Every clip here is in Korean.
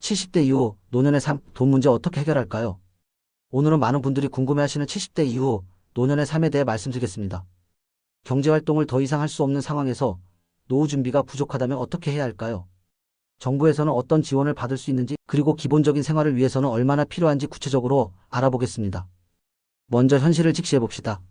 70대 이후 노년의 삶, 돈 문제 어떻게 해결할까요? 오늘은 많은 분들이 궁금해하시는 70대 이후 노년의 삶에 대해 말씀드리겠습니다. 경제활동을 더 이상 할 수 없는 상황에서 노후 준비가 부족하다면 어떻게 해야 할까요? 정부에서는 어떤 지원을 받을 수 있는지, 그리고 기본적인 생활을 위해서는 얼마나 필요한지 구체적으로 알아보겠습니다. 먼저 현실을 직시해봅시다.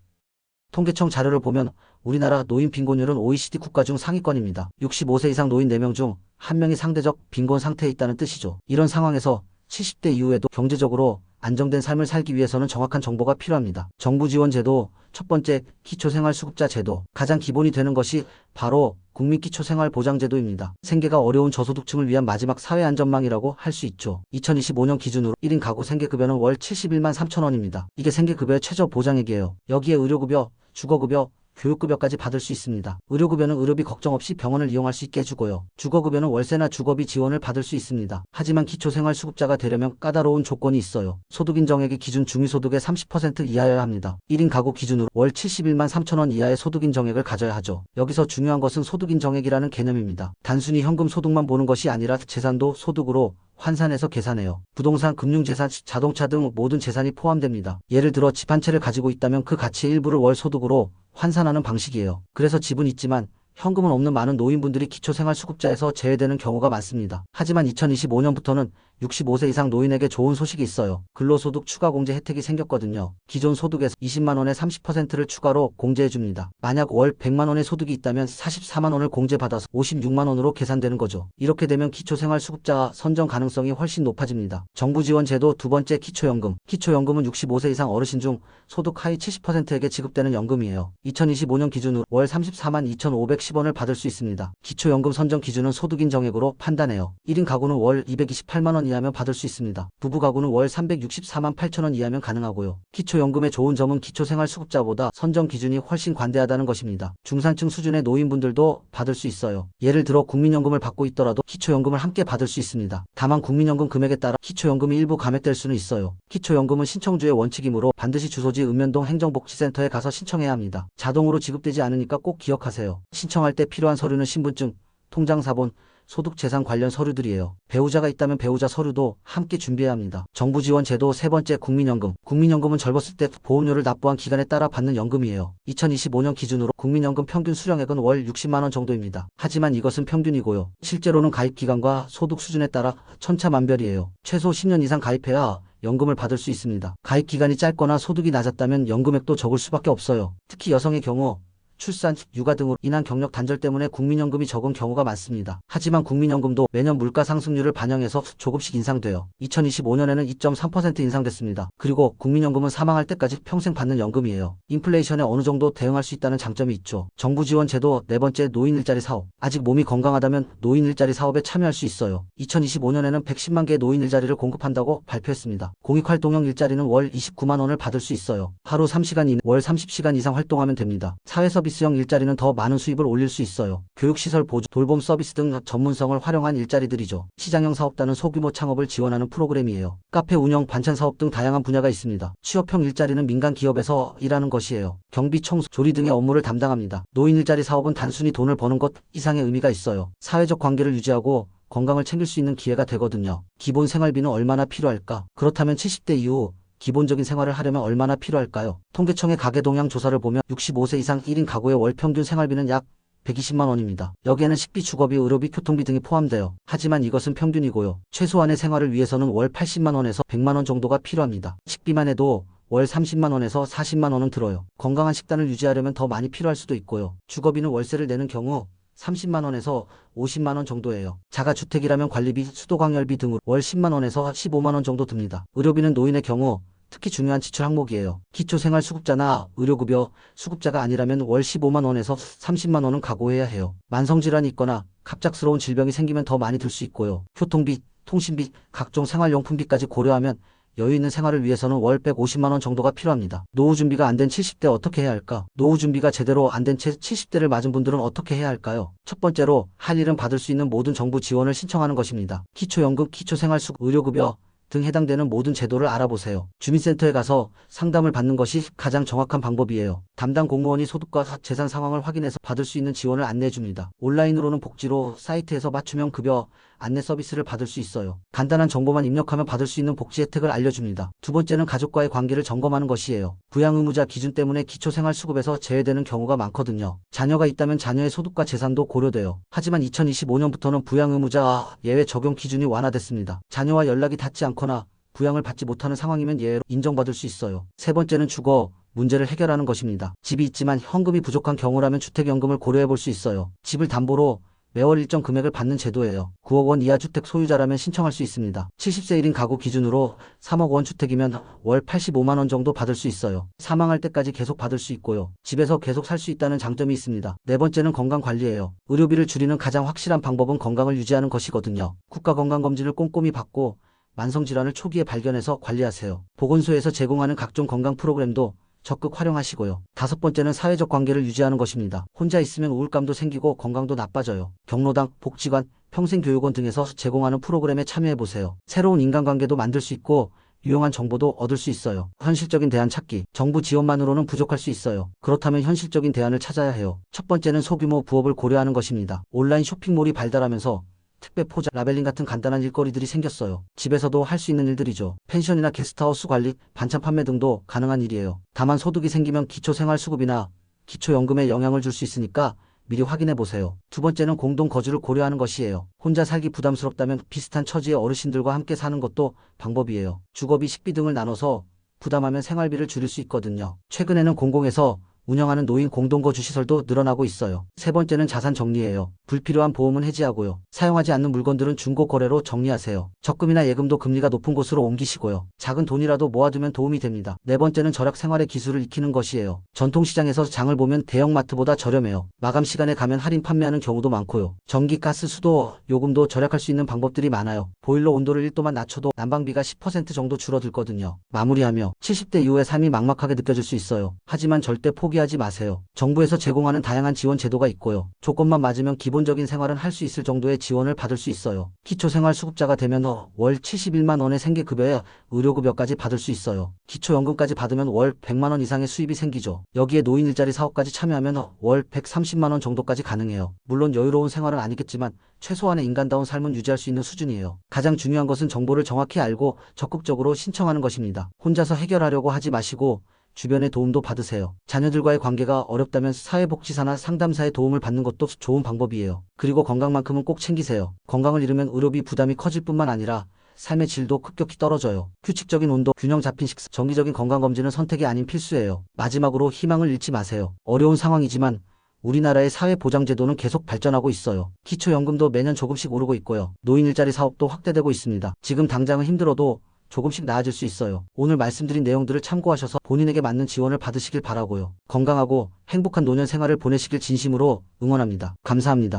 통계청 자료를 보면 우리나라 노인 빈곤율은 OECD 국가 중 상위권입니다. 65세 이상 노인 4명 중 1명이 상대적 빈곤 상태에 있다는 뜻이죠. 이런 상황에서 70대 이후에도 경제적으로 안정된 삶을 살기 위해서는 정확한 정보가 필요합니다. 정부 지원 제도, 첫 번째 기초생활수급자 제도. 가장 기본이 되는 것이 바로 국민기초생활보장제도입니다. 생계가 어려운 저소득층을 위한 마지막 사회안전망이라고 할 수 있죠. 2025년 기준으로 1인 가구 생계급여는 월 71만 3천 원입니다. 이게 생계급여의 최저 보장액이에요. 여기에 의료급여, 주거급여, 교육급여까지 받을 수 있습니다. 의료급여는 의료비 걱정 없이 병원을 이용할 수 있게 해주고요. 주거급여는 월세나 주거비 지원을 받을 수 있습니다. 하지만 기초생활수급자가 되려면 까다로운 조건이 있어요. 소득인정액이 기준 중위소득의 30% 이하여야 합니다. 1인 가구 기준으로 월 71만 3천 원 이하의 소득인정액을 가져야 하죠. 여기서 중요한 것은 소득인정액이라는 개념입니다. 단순히 현금 소득만 보는 것이 아니라 재산도 소득으로 환산해서 계산해요. 부동산, 금융재산, 자동차 등 모든 재산이 포함됩니다. 예를 들어 집 한 채를 가지고 있다면 그 가치의 일부를 월 소득으로 환산하는 방식이에요. 그래서 집은 있지만 현금은 없는 많은 노인분들이 기초생활수급자에서 제외되는 경우가 많습니다. 하지만 2025년부터는 65세 이상 노인에게 좋은 소식이 있어요. 근로소득 추가 공제 혜택이 생겼거든요. 기존 소득에서 20만 원의 30%를 추가로 공제해줍니다. 만약 월 100만 원의 소득이 있다면 44만 원을 공제받아서 56만 원으로 계산되는 거죠. 이렇게 되면 기초생활수급자 선정 가능성이 훨씬 높아집니다. 정부 지원 제도 두 번째 기초연금. 기초연금은 65세 이상 어르신 중 소득 하위 70%에게 지급되는 연금이에요. 2025년 기준으로 월 34만 2,510원을 받을 수 있습니다. 기초연금 선정 기준은 소득인 정액으로 판단해요. 1인 가구는 월 228만 원 이하면 받을 수 있습니다. 부부 가구는 월 364만 8천 원 이하면 가능하고요. 기초연금의 좋은 점은 기초생활수급자보다 선정 기준이 훨씬 관대하다는 것입니다. 중산층 수준의 노인분들도 받을 수 있어요. 예를 들어 국민연금을 받고 있더라도 기초연금을 함께 받을 수 있습니다. 다만 국민연금 금액에 따라 기초연금이 일부 감액될 수는 있어요. 기초연금은 신청주의 원칙이므로 반드시 주소지 읍면동 행정복지센터에 가서 신청해야 합니다. 자동으로 지급되지 않으니까 꼭 기억하세요. 신청할 때 필요한 서류는 신분증, 통장사본, 소득재산 관련 서류들이에요. 배우자가 있다면 배우자 서류도 함께 준비해야 합니다. 정부 지원 제도 세 번째 국민연금. 국민연금은 젊었을 때 보험료를 납부한 기간에 따라 받는 연금이에요. 2025년 기준으로 국민연금 평균 수령액은 월 60만 원 정도입니다. 하지만 이것은 평균이고요. 실제로는 가입 기간과 소득 수준에 따라 천차만별이에요. 최소 10년 이상 가입해야 연금을 받을 수 있습니다. 가입 기간이 짧거나 소득이 낮았다면 연금액도 적을 수밖에 없어요. 특히 여성의 경우 출산, 육아 등으로 인한 경력 단절 때문에 국민연금이 적은 경우가 많습니다. 하지만 국민연금도 매년 물가 상승률을 반영해서 조금씩 인상돼요. 2025년에는 2.3% 인상됐습니다. 그리고 국민연금은 사망할 때까지 평생 받는 연금이에요. 인플레이션에 어느 정도 대응할 수 있다는 장점이 있죠. 정부 지원 제도 네 번째 노인 일자리 사업. 아직 몸이 건강하다면 노인 일자리 사업에 참여할 수 있어요. 2025년에는 110만 개의 노인 일자리를 공급한다고 발표했습니다. 공익활동형 일자리는 월 29만 원을 받을 수 있어요. 하루 3시간 이내 월 30시간 이상 활동하면 됩니다. 사회서비스형 일자리는 더 많은 수입을 올릴 수 있어요. 교육시설 보조, 돌봄 서비스 등 전문성을 활용한 일자리들이죠. 시장형 사업단은 소규모 창업을 지원하는 프로그램이에요. 카페 운영, 반찬 사업 등 다양한 분야가 있습니다. 취업형 일자리는 민간 기업에서 일하는 것이에요. 경비, 청소, 조리 등의 업무를 담당합니다. 노인 일자리 사업은 단순히 돈을 버는 것 이상의 의미가 있어요. 사회적 관계를 유지하고 건강을 챙길 수 있는 기회가 되거든요. 기본 생활비는 얼마나 필요할까? 그렇다면 70대 이후 기본적인 생활을 하려면 얼마나 필요할까요? 통계청의 가계동향 조사를 보면 65세 이상 1인 가구의 월 평균 생활비는 약 120만 원입니다. 여기에는 식비, 주거비, 의료비, 교통비 등이 포함돼요. 하지만 이것은 평균이고요. 최소한의 생활을 위해서는 월 80만 원에서 100만 원 정도가 필요합니다. 식비만 해도 월 30만 원에서 40만 원은 들어요. 건강한 식단을 유지하려면 더 많이 필요할 수도 있고요. 주거비는 월세를 내는 경우 30만 원에서 50만 원 정도예요. 자가주택이라면 관리비, 수도광열비 등으로 월 10만 원에서 15만 원 정도 듭니다. 의료비는 노인의 경우 특히 중요한 지출 항목이에요. 기초생활수급자나 의료급여 수급자가 아니라면 월 15만 원에서 30만 원은 각오해야 해요. 만성질환이 있거나 갑작스러운 질병이 생기면 더 많이 들 수 있고요. 교통비, 통신비, 각종 생활용품비까지 고려하면 여유 있는 생활을 위해서는 월 150만 원 정도가 필요합니다. 노후 준비가 안 된 70대 어떻게 해야 할까? 노후 준비가 제대로 안 된 채 70대를 맞은 분들은 어떻게 해야 할까요? 첫 번째로 할 일은 받을 수 있는 모든 정부 지원을 신청하는 것입니다. 기초연금, 기초생활수급, 의료급여, 등 해당되는 모든 제도를 알아보세요. 주민센터에 가서 상담을 받는 것이 가장 정확한 방법이에요. 담당 공무원이 소득과 재산 상황을 확인해서 받을 수 있는 지원을 안내해 줍니다. 온라인으로는 복지로 사이트에서 맞춤형 급여 안내 서비스를 받을 수 있어요. 간단한 정보만 입력하면 받을 수 있는 복지 혜택을 알려줍니다. 두 번째는 가족과의 관계를 점검하는 것이에요. 부양 의무자 기준 때문에 기초생활수급에서 제외되는 경우가 많거든요. 자녀가 있다면 자녀의 소득과 재산도 고려돼요. 하지만 2025년부터는 부양 의무자 예외 적용 기준이 완화됐습니다. 자녀와 연락이 닿지 않거나 부양을 받지 못하는 상황이면 예외로 인정받을 수 있어요. 세 번째는 주거 문제를 해결하는 것입니다. 집이 있지만 현금이 부족한 경우라면 주택연금을 고려해 볼 수 있어요. 집을 담보로 매월 일정 금액을 받는 제도예요. 9억 원 이하 주택 소유자라면 신청할 수 있습니다. 70세 1인 가구 기준으로 3억 원 주택이면 월 85만 원 정도 받을 수 있어요. 사망할 때까지 계속 받을 수 있고요. 집에서 계속 살 수 있다는 장점이 있습니다. 네 번째는 건강관리예요. 의료비를 줄이는 가장 확실한 방법은 건강을 유지하는 것이거든요. 국가건강검진을 꼼꼼히 받고 만성질환을 초기에 발견해서 관리하세요. 보건소에서 제공하는 각종 건강 프로그램도 적극 활용하시고요. 다섯 번째는 사회적 관계를 유지하는 것입니다. 혼자 있으면 우울감도 생기고 건강도 나빠져요. 경로당, 복지관, 평생교육원 등에서 제공하는 프로그램에 참여해보세요. 새로운 인간관계도 만들 수 있고 유용한 정보도 얻을 수 있어요. 현실적인 대안 찾기. 정부 지원만으로는 부족할 수 있어요. 그렇다면 현실적인 대안을 찾아야 해요. 첫 번째는 소규모 부업을 고려하는 것입니다. 온라인 쇼핑몰이 발달하면서 택배 포장, 라벨링 같은 간단한 일거리들이 생겼어요. 집에서도 할 수 있는 일들이죠. 펜션이나 게스트하우스 관리, 반찬 판매 등도 가능한 일이에요. 다만 소득이 생기면 기초생활수급이나 기초연금에 영향을 줄 수 있으니까 미리 확인해 보세요. 두 번째는 공동 거주를 고려하는 것이에요. 혼자 살기 부담스럽다면 비슷한 처지의 어르신들과 함께 사는 것도 방법이에요. 주거비, 식비 등을 나눠서 부담하면 생활비를 줄일 수 있거든요. 최근에는 공공에서 운영하는 노인 공동거주 시설도 늘어나고 있어요. 세 번째는 자산 정리예요. 불필요한 보험은 해지하고요. 사용하지 않는 물건들은 중고 거래로 정리하세요. 적금이나 예금도 금리가 높은 곳으로 옮기시고요. 작은 돈이라도 모아두면 도움이 됩니다. 네 번째는 절약 생활의 기술을 익히는 것이에요. 전통시장에서 장을 보면 대형마트보다 저렴해요. 마감 시간에 가면 할인 판매하는 경우도 많고요. 전기, 가스, 수도, 요금도 절약할 수 있는 방법들이 많아요. 보일러 온도를 1도만 낮춰도 난방비가 10% 정도 줄어들거든요. 마무리하며 70대 이후의 삶이 막막하게 느껴질 수 있어요. 하지만 절대 포기하지 마세요. 정부에서 제공하는 다양한 지원 제도가 있고요. 조건만 맞으면 기본적인 생활은 할 수 있을 정도의 지원을 받을 수 있어요. 기초생활수급자가 되면 월 71만 원의 생계급여에 의료급여까지 받을 수 있어요. 기초연금까지 받으면 월 100만 원 이상의 수입이 생기죠. 여기에 노인 일자리 사업까지 참여하면 월 130만 원 정도까지 가능해요. 물론 여유로운 생활은 아니겠지만 최소한의 인간다운 삶은 유지할 수 있는 수준이에요. 가장 중요한 것은 정보를 정확히 알고 적극적으로 신청하는 것입니다. 혼자서 해결하려고 하지 마시고 주변의 도움도 받으세요. 자녀들과의 관계가 어렵다면 사회복지사나 상담사의 도움을 받는 것도 좋은 방법이에요. 그리고 건강만큼은 꼭 챙기세요. 건강을 잃으면 의료비 부담이 커질 뿐만 아니라 삶의 질도 급격히 떨어져요. 규칙적인 운동, 균형 잡힌 식사, 정기적인 건강검진은 선택이 아닌 필수예요. 마지막으로 희망을 잃지 마세요. 어려운 상황이지만 우리나라의 사회보장제도는 계속 발전하고 있어요. 기초연금도 매년 조금씩 오르고 있고요. 노인 일자리 사업도 확대되고 있습니다. 지금 당장은 힘들어도 조금씩 나아질 수 있어요. 오늘 말씀드린 내용들을 참고하셔서 본인에게 맞는 지원을 받으시길 바라고요. 건강하고 행복한 노년 생활을 보내시길 진심으로 응원합니다. 감사합니다.